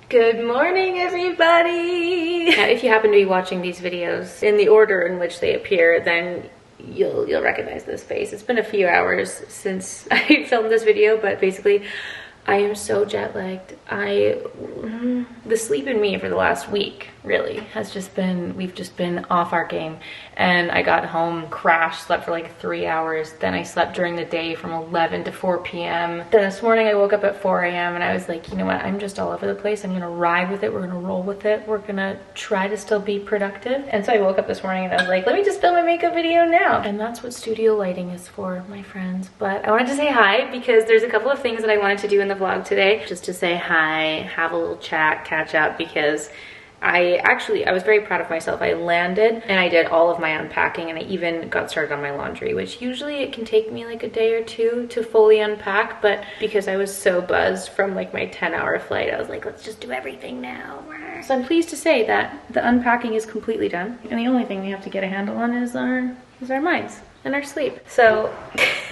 Good morning, everybody! Now, if you happen to be watching these videos in the order in which they appear, then you'll recognize this face. It's been a few hours since I filmed this video, but basically I am so jet lagged. The sleep in me for the last week really has just been, we've just been off our game. And I got home, crashed, slept for like 3 hours. Then I slept during the day from 11 to 4 p.m. Then this morning I woke up at 4 a.m. and I was like, you know what, I'm just all over the place. I'm gonna ride with it, we're gonna roll with it. We're gonna try to still be productive. And so I woke up this morning and I was like, let me just film my makeup video now. And that's what studio lighting is for, my friends. But I wanted to say hi because there's a couple of things that I wanted to do in the vlog today. Just to say hi, have a little chat, catch up, because I was very proud of myself. I landed and I did all of my unpacking and I even got started on my laundry, which usually it can take me like a day or two to fully unpack, but because I was so buzzed from like my 10-hour flight, I was like, let's just do everything now. So I'm pleased to say that the unpacking is completely done. And the only thing we have to get a handle on is our minds and our sleep. So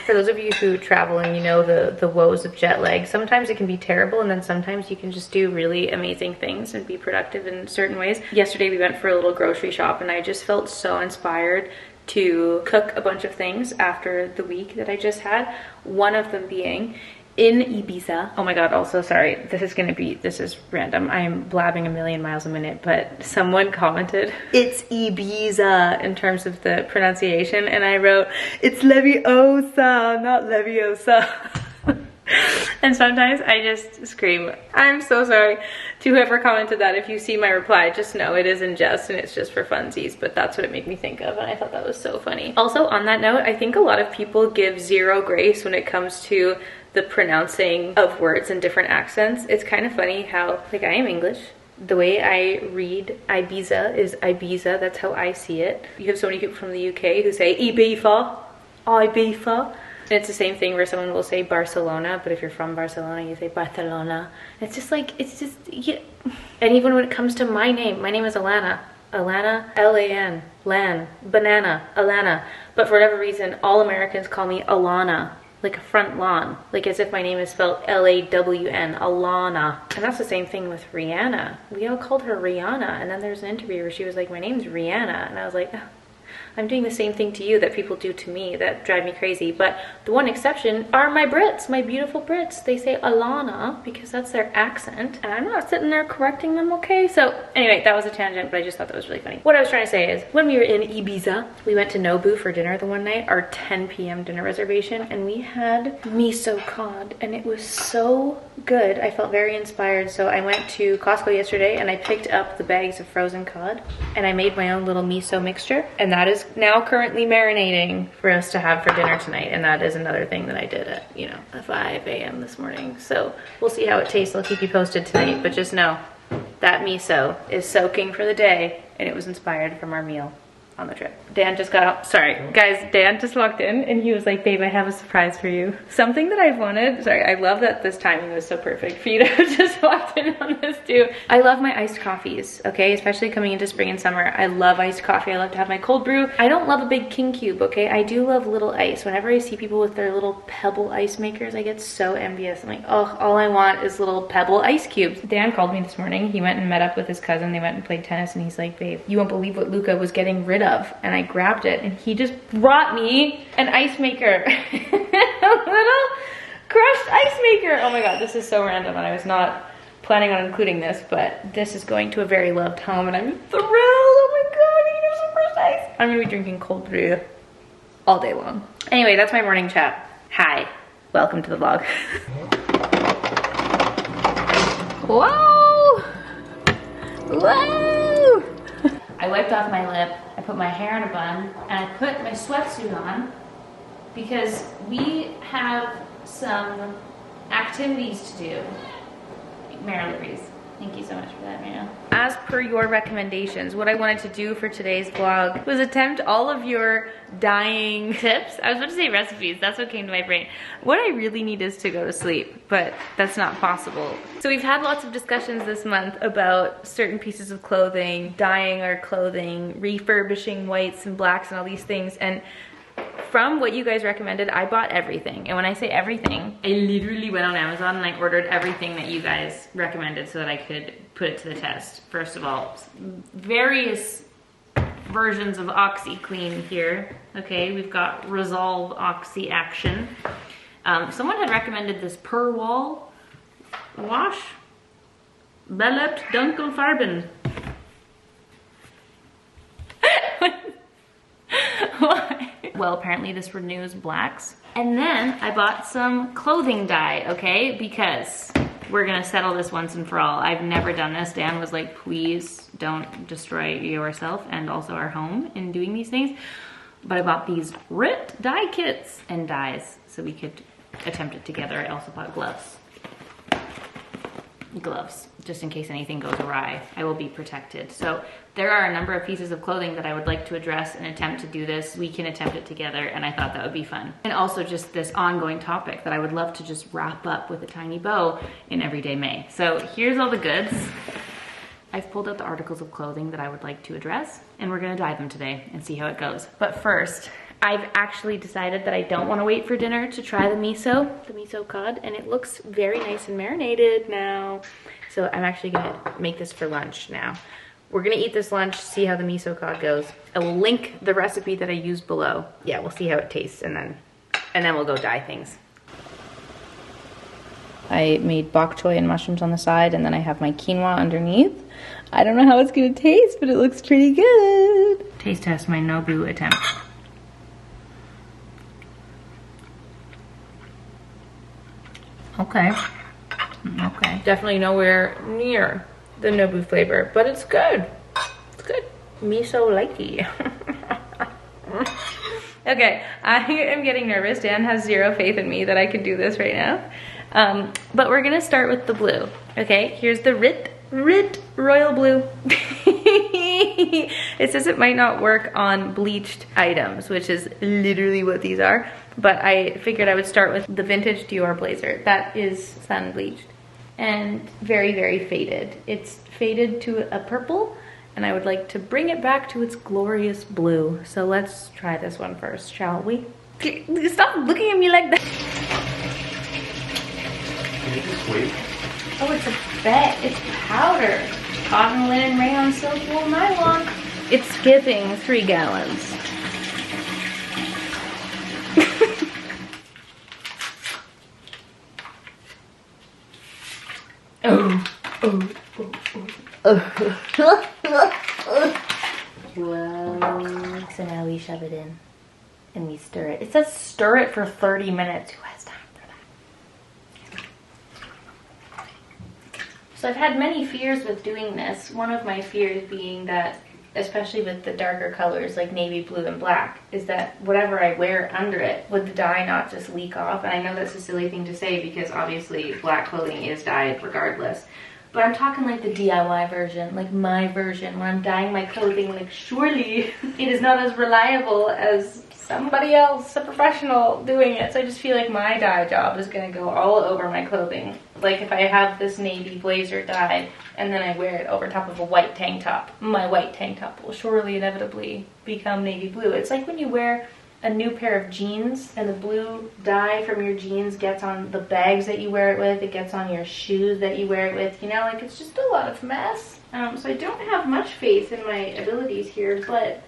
for those of you who travel and you know the woes of jet lag, sometimes it can be terrible and then sometimes you can just do really amazing things and be productive in certain ways. Yesterday we went for a little grocery shop and I just felt so inspired to cook a bunch of things after the week that I just had. One of them being in Ibiza. Oh my god, also sorry, this is random. I'm blabbing a million miles a minute, but someone commented, it's Ibiza in terms of the pronunciation, and I wrote, it's Leviosa, not Leviosa. And sometimes I just scream, I'm so sorry to whoever commented that. If you see my reply, just know it is in jest and it's just for funsies, but that's what it made me think of and I thought that was so funny. Also on that note, I think a lot of people give zero grace when it comes to the pronouncing of words in different accents. It's kind of funny how, like, I am English. The way I read Ibiza is Ibiza, that's how I see it. You have so many people from the UK who say Ibiza, Ibiza. And it's the same thing where someone will say Barcelona, but if you're from Barcelona, you say Barcelona. It's just like, yeah. And even when it comes to my name is Alana. Alana, L-A-N, Lan, banana, Alana. But for whatever reason, all Americans call me Alana. Like a front lawn, like as if my name is spelled L-A-W-N, Alana. And that's the same thing with Rihanna. We all called her Rihanna, and then there's an interview where she was like, my name's Rihanna, and I was like, oh, I'm doing the same thing to you that people do to me that drive me crazy. But the one exception are my Brits, my beautiful Brits. They say Alana because that's their accent, and I'm not sitting there correcting them, okay? So anyway, that was a tangent, but I just thought that was really funny. What I was trying to say is, when we were in Ibiza, we went to Nobu for dinner the one night, our 10 p.m. dinner reservation, and we had miso cod, and it was so good. I felt very inspired, so I went to Costco yesterday and I picked up the bags of frozen cod, and I made my own little miso mixture, and that is now currently marinating for us to have for dinner tonight. And that is another thing that I did at, you know, at 5 a.m. this morning. So we'll see how it tastes. I'll keep you posted tonight, but just know that miso is soaking for the day and it was inspired from our meal on the trip. Dan just got out. Sorry guys, Dan just walked in and he was like, babe, I have a surprise for you. Something that I've wanted. Sorry, I love that this timing was so perfect for you to have just walked in on this too. I love my iced coffees, okay? Especially coming into spring and summer. I love iced coffee. I love to have my cold brew. I don't love a big king cube, okay? I do love little ice. Whenever I see people with their little pebble ice makers, I get so envious. I'm like, oh, all I want is little pebble ice cubes. Dan called me this morning. He went and met up with his cousin. They went and played tennis and he's like, babe, you won't believe what Luca was getting rid of. And I grabbed it and he just brought me an ice maker. A little crushed ice maker. Oh my god, this is so random and I was not planning on including this, but this is going to a very loved home and I'm thrilled. Oh my god, I can have some crushed ice. I'm gonna be drinking cold brew all day long. Anyway, that's my morning chat. Hi, welcome to the vlog. Whoa! Whoa! I wiped off my lip, I put my hair in a bun, and I put my sweatsuit on because we have some activities to do. Mara Louise, thank you so much for that, Mara. As per your recommendations, what I wanted to do for today's vlog was attempt all of your dyeing tips. I was about to say recipes, that's what came to my brain. What I really need is to go to sleep, but that's not possible. So we've had lots of discussions this month about certain pieces of clothing, dyeing our clothing, refurbishing whites and blacks and all these things, and from what you guys recommended, I bought everything. And when I say everything, I literally went on Amazon and I ordered everything that you guys recommended so that I could put it to the test. First of all, various versions of OxyClean here. Okay, we've got Resolve Oxy Action. Someone had recommended this Per Wall wash. Belebt Dunkelfarben. Why? Well, apparently this renews blacks. And then I bought some clothing dye, okay? Because we're gonna settle this once and for all. I've never done this. Dan was like, please don't destroy yourself and also our home in doing these things. But I bought these ripped dye kits and dyes so we could attempt it together. I also bought gloves. Gloves, just in case anything goes awry. I will be protected. So there are a number of pieces of clothing that I would like to address and attempt to do this. We can attempt it together, and I thought that would be fun. And also just this ongoing topic that I would love to just wrap up with a tiny bow in Everyday May. So here's all the goods. I've pulled out the articles of clothing that I would like to address, and we're gonna dye them today and see how it goes. But first, I've actually decided that I don't want to wait for dinner to try the miso cod, and it looks very nice and marinated now. So I'm actually gonna make this for lunch now. We're gonna eat this lunch, see how the miso cod goes. I will link the recipe that I used below. Yeah, we'll see how it tastes, and then we'll go dye things. I made bok choy and mushrooms on the side, and then I have my quinoa underneath. I don't know how it's gonna taste, but it looks pretty good. Taste test my Nobu attempt. Okay. Okay. Definitely nowhere near the Nobu flavor, but it's good. It's good. Miso likey. Okay, I am getting nervous. Dan has zero faith in me that I could do this right now. But we're gonna start with the blue. Okay, here's the Rit Royal Blue. It says it might not work on bleached items, which is literally what these are. But I figured I would start with the vintage Dior blazer. That is sun bleached and very, very faded. It's faded to a purple, and I would like to bring it back to its glorious blue. So let's try this one first, shall we? Stop looking at me like that. Can you just wait? Oh, it's a bet. It's powder. Cotton, linen, rayon, silk, wool, nylon. It's skipping 3 gallons. Whoa. So now we shove it in and we stir it. It says stir it for 30 minutes. Who has time for that? So I've had many fears with doing this. One of my fears being that, especially with the darker colors like navy blue and black, is that whatever I wear under it, would the dye not just leak off? And I know that's a silly thing to say because obviously black clothing is dyed regardless. But I'm talking like the DIY version, like my version, when I'm dyeing my clothing, like surely it is not as reliable as somebody else, a professional, doing it. So I just feel like my dye job is gonna go all over my clothing. Like if I have this navy blazer dyed and then I wear it over top of a white tank top, my white tank top will surely inevitably become navy blue. It's like when you wear a new pair of jeans and the blue dye from your jeans gets on the bags that you wear it with, it gets on your shoes that you wear it with, you know, like it's just a lot of mess. So I don't have much faith in my abilities here, but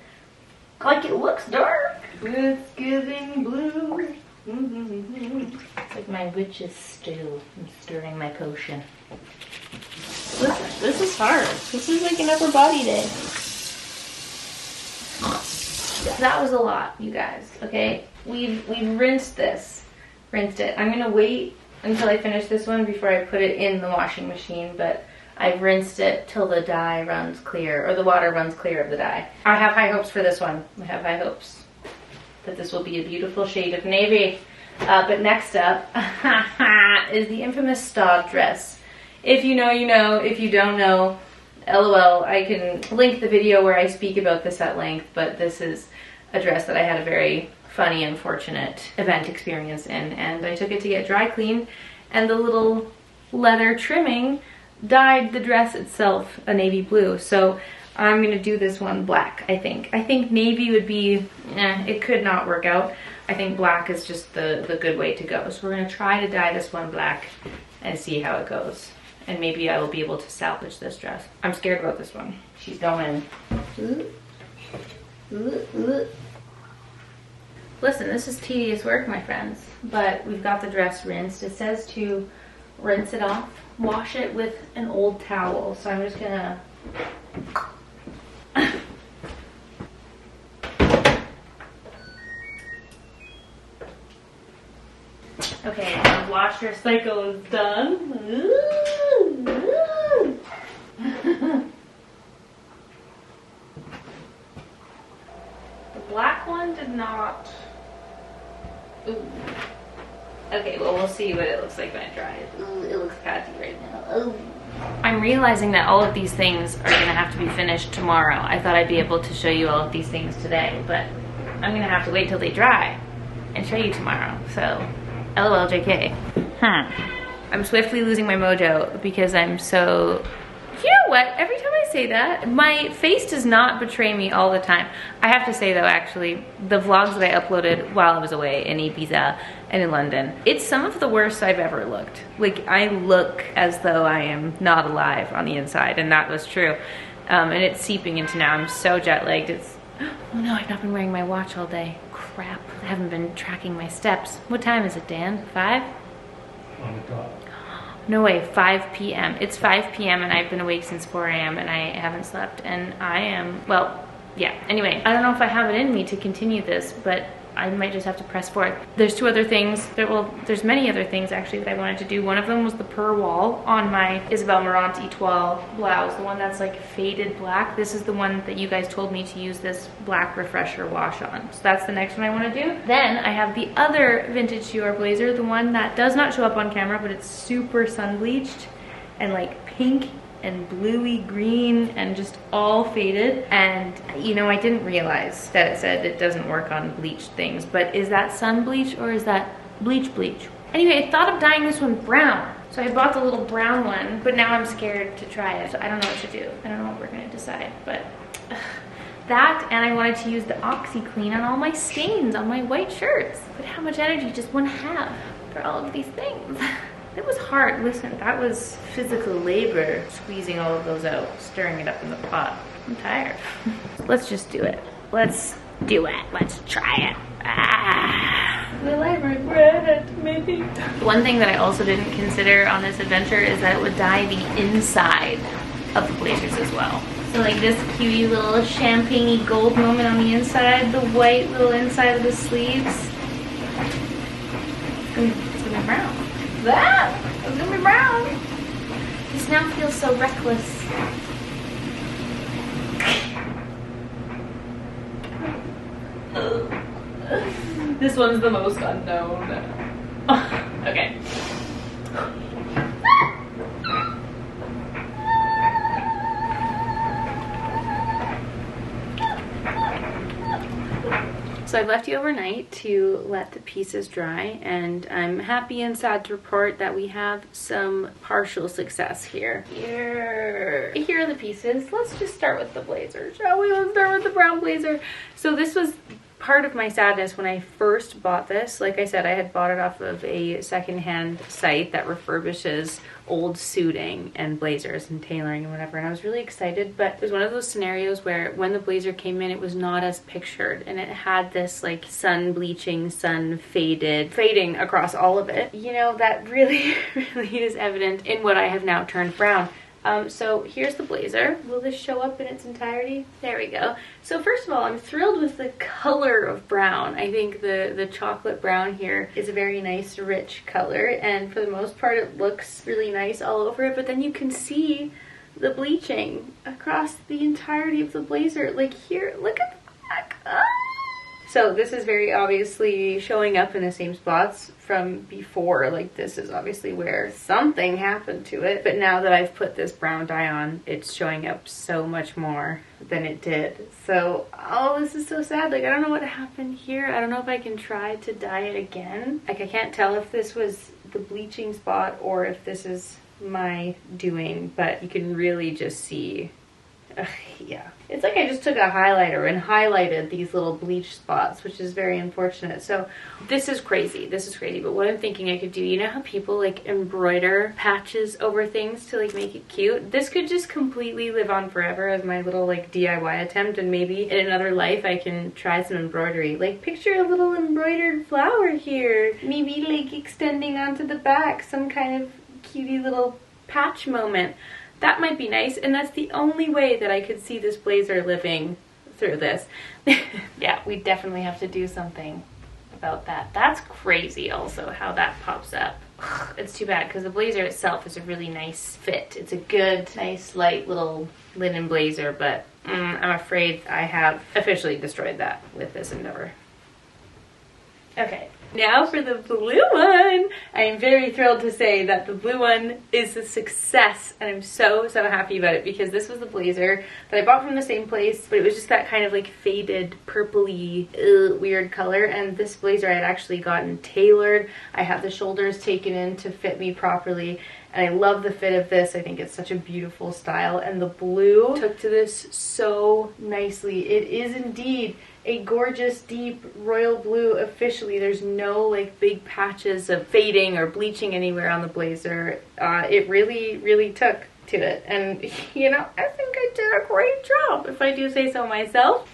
like it looks dark. It's giving blue. It's like my witch's stew. I'm stirring my potion. Listen, this is hard. This is like an upper body day. That was a lot, you guys, okay? We've rinsed this. Rinsed it. I'm gonna wait until I finish this one before I put it in the washing machine, but I've rinsed it till the dye runs clear, or the water runs clear of the dye. I have high hopes for this one. I have high hopes that this will be a beautiful shade of navy. But next up is the infamous stog dress. If you know, you know. If you don't know, LOL, I can link the video where I speak about this at length, but this is a dress that I had a very funny, unfortunate event experience in, and I took it to get dry cleaned, and the little leather trimming dyed the dress itself a navy blue. So I'm gonna do this one black, I think. I think navy would be, it could not work out. I think black is just the good way to go. So we're gonna try to dye this one black and see how it goes. And maybe I will be able to salvage this dress. I'm scared about this one. She's going. Listen, this is tedious work, my friends, but we've got the dress rinsed. It says to rinse it off, wash it with an old towel. So I'm just gonna okay, the washer cycle is done. The black one did not. Ooh. Okay, well, we'll see what it looks like when it dries. Ooh, it looks patchy right now. Ooh. I'm realizing that all of these things are gonna have to be finished tomorrow. I thought I'd be able to show you all of these things today, but I'm gonna have to wait till they dry and show you tomorrow. So, LOL JK. I'm swiftly losing my mojo because I'm so... You know what? Every time I say that, my face does not betray me all the time. I have to say though, actually, the vlogs that I uploaded while I was away in Ibiza and in London, it's some of the worst I've ever looked. Like, I look as though I am not alive on the inside, and that was true. And it's seeping into now. I'm so jet lagged. It's, oh no, I've not been wearing my watch all day. Crap, I haven't been tracking my steps. What time is it, Dan? 5? On the dot. No way, 5 p.m. It's 5 p.m. and I've been awake since 4 a.m. and I haven't slept, and I am, well, yeah. Anyway, I don't know if I have it in me to continue this, but I might just have to press forward. There's two other things, there's many other things actually that I wanted to do. One of them was the per wall on my Isabel Marant Etoile blouse, the one that's like faded black. This is the one that you guys told me to use this black refresher wash on. So that's the next one I want to do. Then I have the other vintage Dior blazer, the one that does not show up on camera, but it's super sun bleached and like pink and bluey green and just all faded. And you know, I didn't realize that it said it doesn't work on bleached things, but is that sun bleach or is that bleach? Anyway, I thought of dyeing this one brown, so I bought the little brown one, but now I'm scared to try it. So I don't know what to do. I don't know what we're gonna decide, but that, and I wanted to use the OxyClean on all my stains on my white shirts. But how much energy does one have for all of these things? It was hard. Listen, that was physical labor, squeezing all of those out, stirring it up in the pot. I'm tired. Let's just do it. Let's do it. Let's try it. Will I regret it? Maybe. One thing that I also didn't consider on this adventure is that it would dye the inside of the blazers as well. So like this cutie little champagne-y gold moment on the inside, the white little inside of the sleeves. It's gonna be brown. That is gonna be brown. This now feels so reckless. This one's the most unknown. Okay. So I've left you overnight to let the pieces dry, and I'm happy and sad to report that we have some partial success here. Here are the pieces. Let's just start with the blazer, shall we? Let's start with the brown blazer. So this was part of my sadness when I first bought this. Like I said, I had bought it off of a secondhand site that refurbishes old suiting and blazers and tailoring and whatever, and I was really excited, but it was one of those scenarios where when the blazer came in, it was not as pictured, and it had this like sun bleaching, sun fading across all of it. You know, that really is evident in what I have now turned brown. So here's the blazer. Will this show up in its entirety? There we go. So first of all, I'm thrilled with the color of brown. I think the chocolate brown here is a very nice, rich color, and for the most part it looks really nice all over it, but then you can see the bleaching across the entirety of the blazer. Like here, look at the back. Ah! So this is very obviously showing up in the same spots from before. Like this is obviously where something happened to it. But now that I've put this brown dye on, it's showing up so much more than it did. So, oh, this is so sad. Like I don't know what happened here. I don't know if I can try to dye it again. Like I can't tell if this was the bleaching spot or if this is my doing, but you can really just see yeah. It's like I just took a highlighter and highlighted these little bleach spots, which is very unfortunate. So this is crazy. This is crazy. But what I'm thinking I could do, you know how people like embroider patches over things to like make it cute? This could just completely live on forever as my little like DIY attempt, and maybe in another life I can try some embroidery. Like picture a little embroidered flower here. Maybe like extending onto the back, some kind of cutie little patch moment. That might be nice, and that's the only way that I could see this blazer living through this. Yeah, we definitely have to do something about that. That's crazy also, how that pops up. It's too bad, because the blazer itself is a really nice fit. It's a good, nice, light little linen blazer, but I'm afraid I have officially destroyed that with this endeavor. Okay. Now for the blue one. I am very thrilled to say that the blue one is a success, and I'm so happy about it, because this was the blazer that I bought from the same place, but it was just that kind of like faded purpley weird color, and this blazer I had actually gotten tailored. I have the shoulders taken in to fit me properly, and I love the fit of this. I think it's such a beautiful style, and the blue took to this so nicely. It is indeed a gorgeous deep royal blue officially. There's no like big patches of fading or bleaching anywhere on the blazer. It really took to it, and you know, I think I did a great job, if I do say so myself.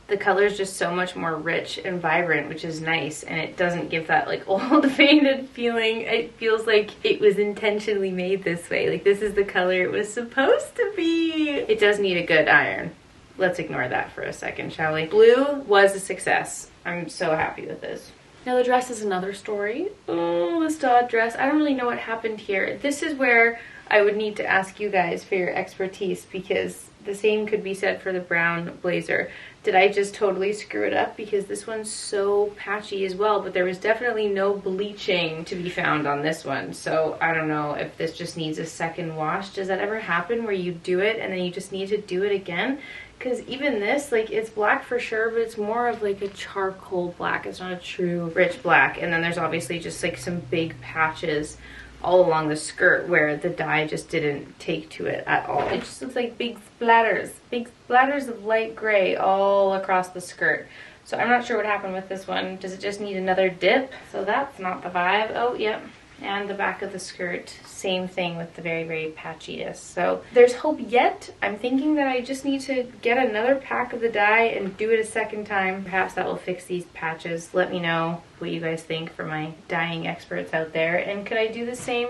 The color is just so much more rich and vibrant, which is nice, and it doesn't give that like old faded feeling. It feels like it was intentionally made this way. Like this is the color it was supposed to be. It does need a good iron. Let's ignore that for a second, shall we? Blue was a success. I'm so happy with this. Now the dress is another story. Oh, the stud dress. I don't really know what happened here. This is where I would need to ask you guys for your expertise, because the same could be said for the brown blazer. Did I just totally screw it up? Because this one's so patchy as well, but there was definitely no bleaching to be found on this one. So I don't know if this just needs a second wash. Does that ever happen where you do it and then you just need to do it again? Because even this, like, it's black for sure, but it's more of like a charcoal black. It's not a true rich black. And then there's obviously just like some big patches all along the skirt where the dye just didn't take to it at all. It just looks like big splatters of light gray all across the skirt. So I'm not sure what happened with this one. Does it just need another dip? So that's not the vibe. Oh, yep. And the back of the skirt, same thing with the very patchiness. So there's hope yet. I'm thinking that I just need to get another pack of the dye and do it a second time. Perhaps that will fix these patches. Let me know what you guys think for my dyeing experts out there. And could I do the same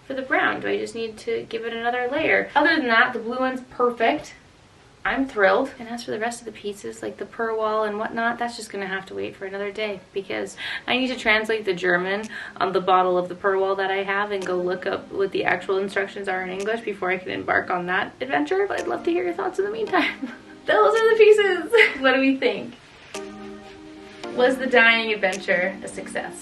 for the brown? Do I just need to give it another layer? Other than that, the blue one's perfect. I'm thrilled. And as for the rest of the pieces, like the pearl wall and whatnot, that's just gonna have to wait for another day, because I need to translate the German on the bottle of the pearl wall that I have and go look up what the actual instructions are in English before I can embark on that adventure. But I'd love to hear your thoughts in the meantime. Those are the pieces. What do we think? Was the dyeing adventure a success?